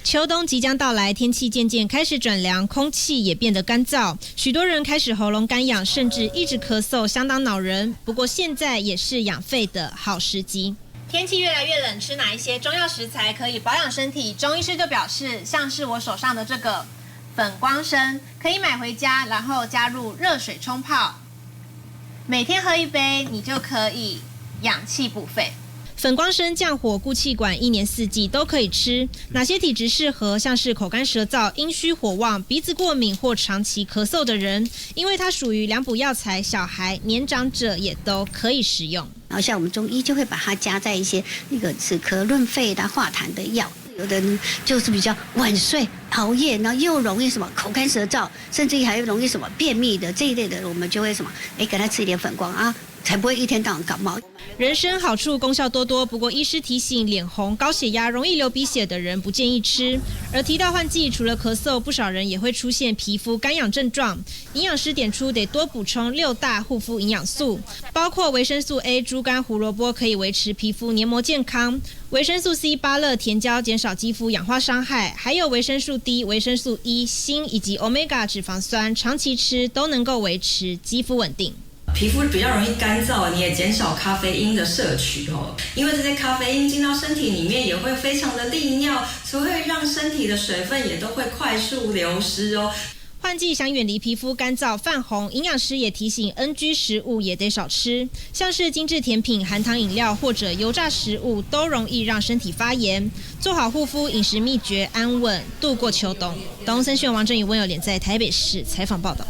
秋冬即将到来，天气渐渐开始转凉，空气也变得干燥，许多人开始喉咙干痒，甚至一直咳嗽，相当恼人。不过现在也是养肺的好时机。天气越来越冷，吃哪一些中药食材可以保养身体？中医师就表示，像是我手上的这个粉光参，可以买回家，然后加入热水冲泡，每天喝一杯，你就可以养气补肺。粉光参降火固气管，一年四季都可以吃。哪些体质适合？像是口干舌燥、阴虚火旺、鼻子过敏或长期咳嗽的人，因为它属于凉补药材，小孩、年长者也都可以食用。然后像我们中医就会把它加在一些那个止咳润肺的化痰的药。有的人就是比较晚睡、熬夜，然后又容易什么口干舌燥，甚至还容易什么便秘的这一类的，我们就会什么给他吃一点粉光啊，才不会一天到晚感冒。人参好处功效多多，不过医师提醒，脸红、高血压、容易流鼻血的人不建议吃。而提到换季，除了咳嗽，不少人也会出现皮肤干痒症状。营养师点出得多补充6大护肤营养素，包括维生素 A、猪肝、胡萝卜可以维持皮肤黏膜健康，维生素 C、芭乐、甜椒减少肌肤氧化伤害，还有维生素 D、维生素 E、锌以及 Omega 脂肪酸，长期吃都能够维持肌肤稳定。皮肤比较容易干燥，你也减少咖啡因的摄取哦，因为这些咖啡因进到身体里面也会非常的利尿，所以会让身体的水分也都会快速流失哦。换季想远离皮肤干燥泛红，营养师也提醒 NG 食物也得少吃，像是精致甜品、含糖饮料或者油炸食物都容易让身体发炎。做好护肤饮食秘诀，安稳度过秋冬。东森新闻王振宇、温友莲在台北市采访报道。